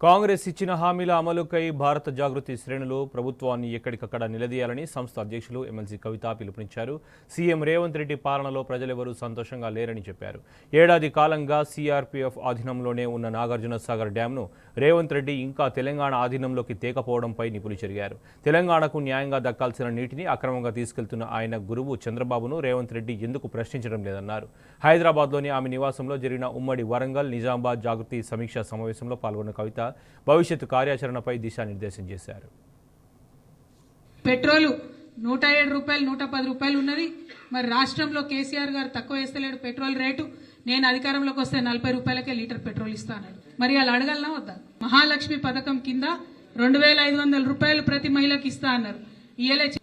కాంగ్రెస్ ఇచ్చిన హామీల అమలుకై భారత జాగృతి శ్రేణులు ప్రభుత్వాన్ని ఎక్కడికక్కడ నిలదీయాలని సంస్థ అధ్యక్షులు ఎమ్మెల్సీ కవిత పిలుపునిచ్చారు. సీఎం రేవంత్ రెడ్డి పాలనలో ప్రజలెవరూ సంతోషంగా లేరని చెప్పారు. ఏడాది కాలంగా సీఆర్పీఎఫ్ ఆధీనంలోనే ఉన్న నాగార్జున సాగర్ డ్యాంను రేవంత్ రెడ్డి ఇంకా తెలంగాణ ఆధీనంలోకి తేకపోవడంపై నిపుణులు చెరిగారు. తెలంగాణకు న్యాయంగా దక్కాల్సిన నీటిని అక్రమంగా తీసుకెళ్తున్న ఆయన గురువు చంద్రబాబును రేవంత్ రెడ్డి ఎందుకు ప్రశ్నించడం లేదన్నారు. హైదరాబాద్లోని ఆమె నివాసంలో జరిగిన ఉమ్మడి వరంగల్ నిజామాబాద్ జాగృతి సమీక్షా సమావేశంలో పాల్గొన్న కవిత భవిష్యత్తు కార్యాచరణపై దిశానిర్దేశం చేశారు. పెట్రోల్ 107 రూపాయలు 110 రూపాయలు ఉన్నది. మరి రాష్ట్రంలో కేసీఆర్ గారు తక్కువ వేస్తలేడు పెట్రోల్ రేటు. నేను అధికారంలోకి వస్తే 40 రూపాయలకే లీటర్ పెట్రోల్ ఇస్తాను. మరి వాళ్ళు అడగలనా వద్దా? మహాలక్ష్మి పథకం కింద 2500 రూపాయలు ప్రతి మహిళకి ఇస్తా అన్నారు.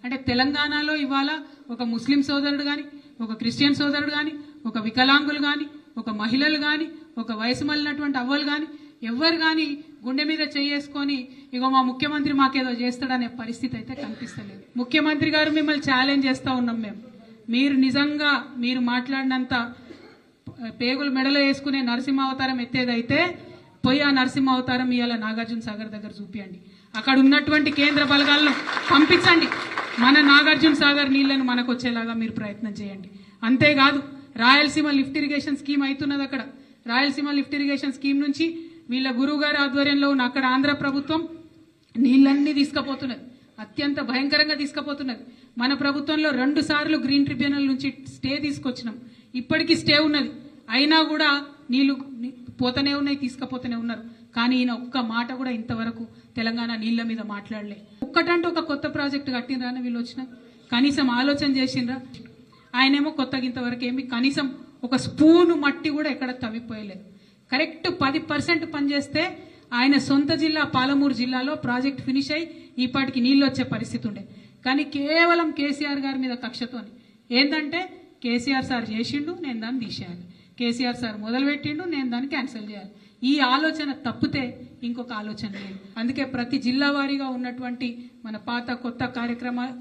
అంటే తెలంగాణలో ఇవాళ ఒక ముస్లిం సోదరుడు గాని, ఒక క్రిస్టియన్ సోదరుడు గాని, ఒక వికలాంగులు గాని, ఒక మహిళలు గాని, ఒక వయసు మళ్ళినటువంటి అవ్వలు గాని, ఎవ్వరు గాని గుండె మీద చేసుకొని ఇగో మా ముఖ్యమంత్రి మాకేదో చేస్తాడనే పరిస్థితి అయితే కనిపిస్తలేదు. ముఖ్యమంత్రి గారు మిమ్మల్ని ఛాలెంజ్ చేస్తా ఉన్నాం మేము. మీరు నిజంగా మీరు మాట్లాడినంత పేగులు మెడలో వేసుకునే నరసింహ అవతారం ఎత్తేదైతే పోయి ఆ నరసింహ అవతారం ఇవాళ నాగార్జున సాగర్ దగ్గర చూపియండి. అక్కడ ఉన్నటువంటి కేంద్ర బలగాలను పంపించండి. మన నాగార్జున సాగర్ నీళ్లను మనకు వచ్చేలాగా మీరు ప్రయత్నం చేయండి. అంతేకాదు రాయలసీమ లిఫ్ట్ ఇరిగేషన్ స్కీమ్ అవుతున్నది. అక్కడ రాయలసీమ లిఫ్ట్ ఇరిగేషన్ స్కీమ్ నుంచి వీళ్ళ గురువు గారి ఆధ్వర్యంలో ఉన్న అక్కడ ఆంధ్ర ప్రభుత్వం నీళ్లన్నీ తీసుకుపోతున్నది. అత్యంత భయంకరంగా తీసుకుపోతున్నది. మన ప్రభుత్వంలో 2 సార్లు గ్రీన్ ట్రిబ్యునల్ నుంచి స్టే తీసుకొచ్చినాం. ఇప్పటికీ స్టే ఉన్నది. అయినా కూడా నీళ్లు పోతూనే ఉన్నాయి, తీసుకుపోతూనే ఉన్నారు. కానీ ఈయన ఒక్క మాట కూడా ఇంతవరకు తెలంగాణ నీళ్ల మీద మాట్లాడలే. ఒక్కటంటే ఒక కొత్త ప్రాజెక్టు కట్టినరా అని వీళ్ళు వచ్చినా కనీసం ఆలోచన చేసిండ్రా? ఆయనేమో కొత్తగా ఇంతవరకు ఏమి కనీసం ఒక స్పూను మట్టి కూడా ఎక్కడ తవ్విపోయలేదు. కరెక్ట్ 10% పనిచేస్తే ఆయన సొంత జిల్లా పాలమూరు జిల్లాలో ప్రాజెక్ట్ ఫినిష్ అయ్యి ఈపాటికి నీళ్ళు వచ్చే పరిస్థితి ఉండే. కానీ కేవలం కేసీఆర్ గారి మీద కక్షతోని ఏంటంటే కేసీఆర్ సార్ చేసిండు, నేను దాన్ని తీసేయాలి. కేసీఆర్ సార్ మొదలుపెట్టిండు, నేను దాన్ని క్యాన్సిల్ చేయాలి. ఈ ఆలోచన తప్పితే ఇంకొక ఆలోచన లేదు. అందుకే ప్రతి జిల్లా వారీగా ఉన్నటువంటి మన పాత కొత్త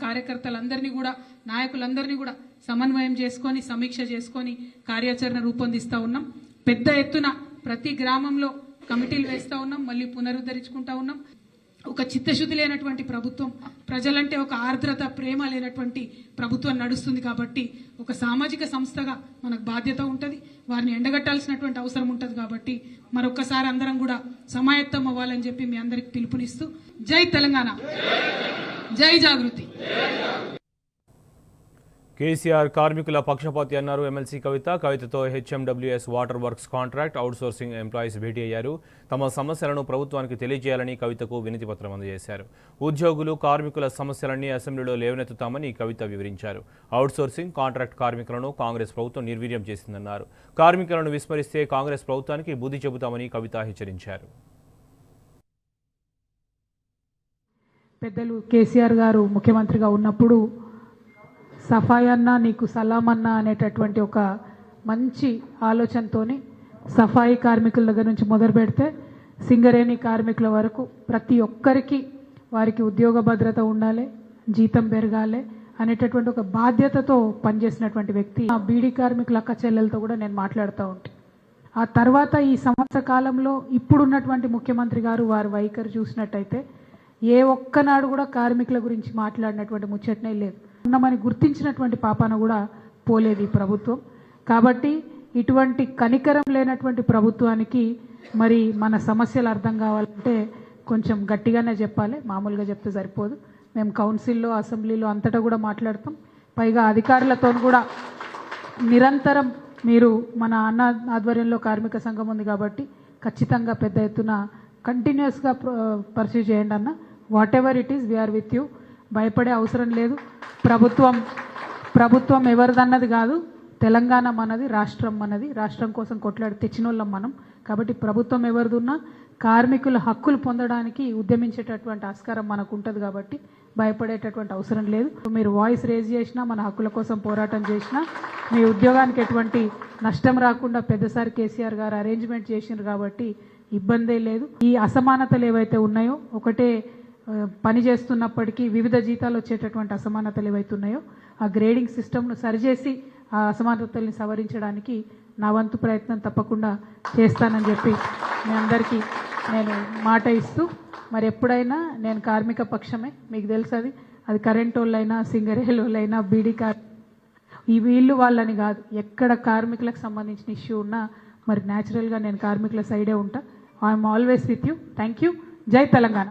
కార్యకర్తలందరినీ కూడా, నాయకులందరినీ కూడా సమన్వయం చేసుకొని సమీక్ష చేసుకొని కార్యాచరణ రూపొందిస్తూ ఉన్నాం. పెద్ద ఎత్తున ప్రతి గ్రామంలో కమిటీలు వేస్తూ ఉన్నాం. మళ్ళీ పునరుద్ధరించుకుంటా ఉన్నాం. ఒక చిత్తశుద్ధి లేనటువంటి ప్రభుత్వం, ప్రజలంటే ఒక ఆర్ద్రత ప్రేమ లేనటువంటి ప్రభుత్వం నడుస్తుంది. కాబట్టి ఒక సామాజిక సంస్థగా మనకు బాధ్యత ఉంటుంది. వారిని ఎండగట్టాల్సినటువంటి అవసరం ఉంటుంది. కాబట్టి మరొక్కసారి అందరం కూడా సమాయత్తం అవ్వాలని చెప్పి మీ అందరికి పిలుపునిస్తూ జై తెలంగాణ, జై జాగృతి. కేసీఆర్ కార్మికుల పక్షపాతి అన్నారు ఎమ్మెల్సీ కవిత. కవితతో HMWS water works contract outsourcing employees భేటీ అయ్యారు. తమ సమస్యలను ప్రభుత్వానికి తెలియజేయాలని కవితకు వినతి పత్రం అందజేశారు. ఉద్యోగులు కార్మికుల సమస్యలన్నీ అసెంబ్లీలో లేవనెత్తుతామని కవిత వివరించారు. అవుట్సోర్సింగ్ కాంట్రాక్ట్ కార్మికులను కాంగ్రెస్ ప్రభుత్వం నిర్వీర్యం చేసిందన్నారు. కార్మికులను విస్మరిస్తే కాంగ్రెస్ ప్రభుత్వానికి బుద్ధి చెబుతామని కవిత హెచ్చరించారు. పెద్దలు కేసీఆర్ గారు ముఖ్యమంత్రిగా ఉన్నప్పుడు సఫాయి అన్నా నీకు సలాం అన్నా అనేటటువంటి ఒక మంచి ఆలోచనతోని సఫాయి కార్మికుల దగ్గర నుంచి మొదలు పెడితే సింగరేణి కార్మికుల వరకు ప్రతి ఒక్కరికి వారికి ఉద్యోగ భద్రత ఉండాలి, జీతం పెరగాలి అనేటటువంటి ఒక బాధ్యతతో పనిచేసినటువంటి వ్యక్తి. ఆ బీడీ కార్మికుల అక్క చెల్లెలతో కూడా నేను మాట్లాడుతూ ఉంటాను. ఆ తర్వాత ఈ సంవత్సర కాలంలో ఇప్పుడున్నటువంటి ముఖ్యమంత్రి గారు వారి వైఖరి చూసినట్టయితే ఏ ఒక్కనాడు కూడా కార్మికుల గురించి మాట్లాడినటువంటి ముచ్చటనే లేదు. ఉన్నామని గుర్తించినటువంటి పాపాన కూడా పోలేదు ఈ ప్రభుత్వం. కాబట్టి ఇటువంటి కనికరం లేనటువంటి ప్రభుత్వానికి మరి మన సమస్యలు అర్థం కావాలంటే కొంచెం గట్టిగానే చెప్పాలి, మామూలుగా చెప్తే సరిపోదు. మేము కౌన్సిల్లో అసెంబ్లీలో అంతటా కూడా మాట్లాడతాం. పైగా అధికారులతో కూడా నిరంతరం మీరు మన అన్న ఆధ్వర్యంలో కార్మిక సంఘం ఉంది కాబట్టి ఖచ్చితంగా పెద్ద ఎత్తున కంటిన్యూస్గా పర్సూ చేయండి అన్న. Whatever it is we are with you. భయపడే అవసరం లేదు. ప్రభుత్వం ఎవరిదన్నది కాదు. తెలంగాణ మనది, రాష్ట్రం మనది. రాష్ట్రం కోసం కొట్లాడి తెచ్చిన వాళ్ళం మనం. కాబట్టి ప్రభుత్వం ఎవరిదున్నా కార్మికుల హక్కులు పొందడానికి ఉద్యమించేటటువంటి ఆస్కారం మనకు ఉంటుంది. కాబట్టి భయపడేటటువంటి అవసరం లేదు. మీరు వాయిస్ రేజ్ చేసినా, మన హక్కుల కోసం పోరాటం చేసినా మీ ఉద్యోగానికి ఎటువంటి నష్టం రాకుండా పెద్దసారి కేసీఆర్ గారు అరేంజ్మెంట్ చేసినారు కాబట్టి ఇబ్బందే లేదు. ఈ అసమానతలు ఏవైతే ఉన్నాయో, ఒకటే పని చేస్తున్నప్పటికీ వివిధ జీతాలు వచ్చేటటువంటి అసమానతలు ఏవైతే ఉన్నాయో ఆ గ్రేడింగ్ సిస్టమ్ను సరిచేసి ఆ అసమానతల్ని సవరించడానికి నా వంతు ప్రయత్నం తప్పకుండా చేస్తానని చెప్పి మీ అందరికీ నేను మాట ఇస్తూ మరి ఎప్పుడైనా నేను కార్మిక పక్షమే, మీకు తెలుసు అది కరెంట్ వాళ్ళైనా సింగరేల్ వాళ్ళైనా బీడీ ఈ వీళ్ళు వాళ్ళని కాదు, ఎక్కడ కార్మికులకు సంబంధించిన ఇష్యూ ఉన్నా మరి న్యాచురల్గా నేను కార్మికుల సైడే ఉంటా. I'm always with you. Thank you. జై తెలంగాణ.